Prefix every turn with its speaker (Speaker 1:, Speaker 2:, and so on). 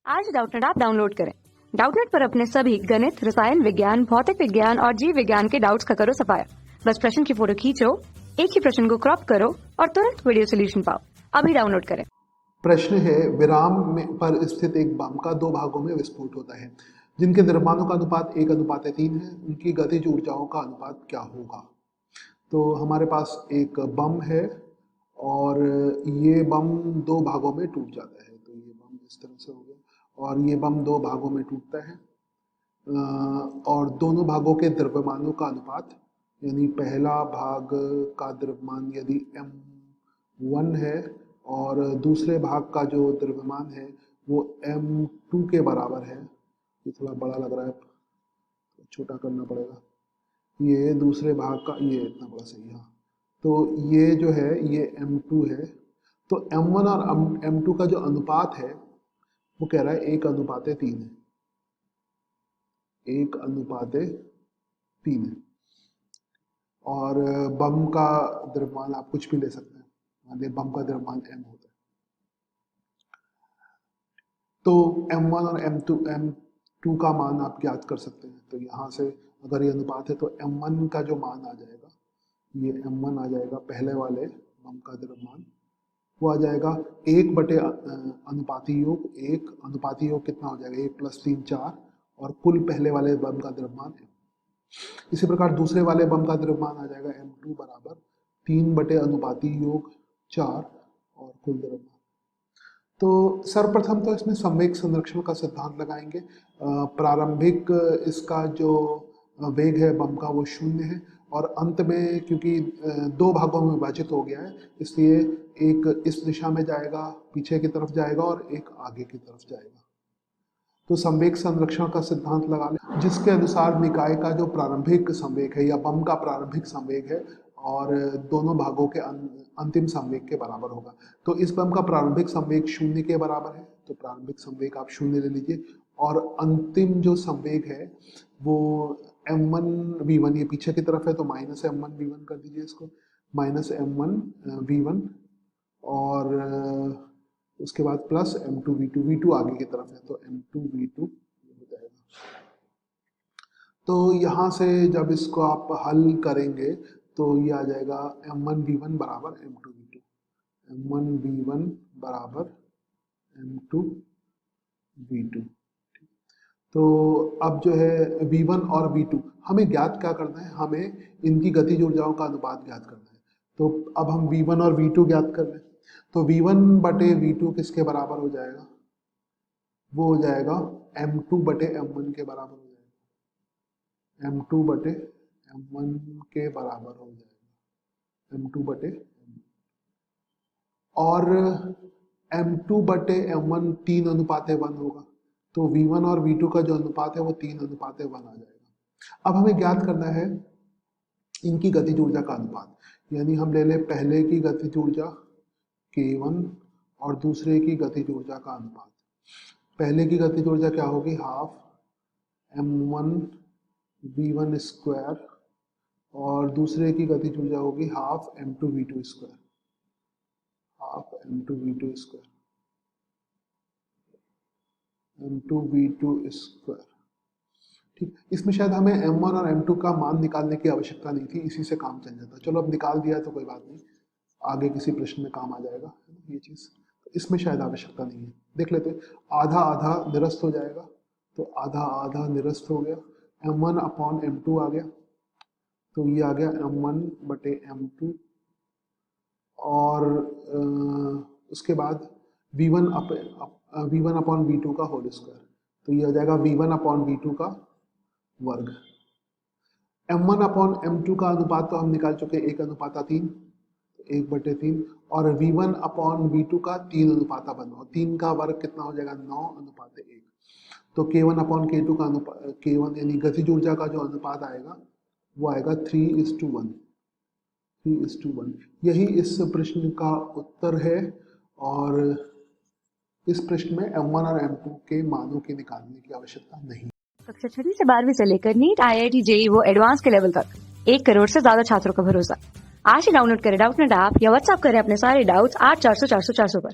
Speaker 1: आज Doubtnut app download करें। Doubtnut पर अपने सभी गणित, रसायन विज्ञान, भौतिक विज्ञान और जीव विज्ञान के डाउट्स का करो सफाया। बस प्रश्न की फोटो खींचो, एक ही प्रश्न को क्रॉप करो और तुरंत वीडियो सोल्यूशन पाओ। अभी डाउनलोड करें।
Speaker 2: प्रश्न है, विराम पर स्थित एक बम का दो भागों में विस्फोट होता है जिनके द्रव्यमानों का अनुपात 1:3 है। उनकी गतिज ऊर्जाओं का अनुपात क्या होगा? तो हमारे पास एक बम है और ये बम दो भागों में टूट जाता है। तो ये बम इस तरह से हो गया और ये बम दो भागों में टूटता है और दोनों भागों के द्रव्यमानों का अनुपात, यानी पहला भाग का द्रव्यमान यदि m1 है और दूसरे भाग का जो द्रव्यमान है वो m2 के बराबर है। ये थोड़ा बड़ा लग रहा है, छोटा करना पड़ेगा। ये दूसरे भाग का, ये इतना बड़ा सही है। तो ये जो है ये m2 है। तो m1 और m2 का जो अनुपात है वो कह रहा है 1:3 है। 1:3 है। और बम का द्रव्यमान आप कुछ भी ले सकते हैं, मान लीजिए बम का द्रव्यमान m होता है। तो m1 और m2 का मान आप ज्ञात कर सकते हैं। तो यहाँ से अगर ये अनुपात है तो m1 का जो मान आ जाएगा, ये m1 आ जाएगा पहले वाले बम का द्रव्यमान, वो आ जाएगा 1/अनुपाती योग। एक अनुपाती योग कितना हो जाएगा? 1 + 3 4 और कुल पहले वाले बम का द्रव्यमान m। इसी प्रकार दूसरे वाले बम का द्रव्यमान आ जाएगा m2 बराबर 3/अनुपाती योग 4 और कुल द्रव्यमान। तो सर्वप्रथम तो इसमें संवेग संरक्षण का सिद्धांत लगाएंगे। प्रारंभिक इसका जो वेग है बम का वो 0 है और अंत में क्योंकि दो भागों में विभाजित हो गया है इसलिए एक इस दिशा में जाएगा, पीछे की तरफ जाएगा और एक आगे की तरफ जाएगा। तो संवेग संरक्षण का सिद्धांत लगा लें, जिसके अनुसार निकाय का जो प्रारंभिक संवेग है या बम का प्रारंभिक संवेग है और दोनों भागों के अंतिम संवेग के बराबर होगा। तो इस बम का प्रारंभिक संवेग 0 के बराबर है, तो प्रारंभिक संवेग आप 0 ले लीजिए और अंतिम जो संवेग है वो m1v1, ये पीछे की तरफ है तो -m1v1 कर दीजिए इसको, -m1v1 और उसके बाद प्लस m2v2, v2 आगे की तरफ है तो m2v2 हो जाएगा। तो यहाँ से जब इसको आप हल करेंगे तो ये आ जाएगा m1v1 बराबर m2v2, m1v1 बराबर m2v2। तो अब जो है v1 और v2 हमें ज्ञात क्या करना है? हमें इनकी गतिज ऊर्जाओं का अनुपात ज्ञात करना है। तो अब हम v1 और v2 ज्ञात कर लें। तो v1/v2 किसके बराबर हो जाएगा? वो हो जाएगा m2/m1 के बराबर हो जाएगा। m2/m1 के बराबर हो जाएगा, m2/m1। और m2/m1 3:1 होगा। तो v1 और v2 का जो अनुपात है वो 3:1 आ जाएगा। अब हमें ज्ञात करना है इनकी गतिज ऊर्जा का अनुपात, यानी हम ले लें पहले की गतिज ऊर्जा k1 और दूसरे की गतिज ऊर्जा का अनुपात। पहले की गतिज ऊर्जा क्या होगी? हाफ m1v1 स्क्वायर और दूसरे की गतिज ऊर्जा होगी half m2v2 square, half m2v2 square, m2v2 square. ठीक, इसमें शायद हमें m1 और m2 का मान निकालने की आवश्यकता नहीं थी, इसी से काम चल जाता। चलो अब निकाल दिया तो कोई बात नहीं, आगे किसी प्रश्न में काम आ जाएगा ये चीज। तो इसमें शायद आवश्यकता नहीं है, देख लेते। आधा आधा निरस्त हो जाएगा, तो आधा आधा निरस्त हो गया, m1/m2 आ गया, तो ये आ गया m1/m2 और उसके बाद v1/v2 का होल स्क्वायर, तो ये आ जाएगा v1/v2 का वर्ग। m1/m2 का अनुपात तो हम निकाल चुके 1:3, 1/3 और v1/v2 का 3:1, 3 का वर्ग कितना हो जाएगा? 9:1। तो k1/k2 का अनुपात, k1 यानी गतिज ऊर्जा का जो अनुपात आएगा वो आएगा 3:1, 3:1। यही इस प्रश्न का उत्तर है और इस प्रश्न में m1 और m2 के मानों के निकालने की आवश्यकता नहीं।
Speaker 1: कक्षा 6 से 12वीं से लेकर नीट, IIT, JEE वो एडवांस के लेवल तक 1 करोड़ से ज्यादा छात्रों का भरोसा। आज ही डाउनलोड करें डाउटनेट ऐप या व्हाट्सएप करें अपने सारे डाउट्स 8400 400 400 पर।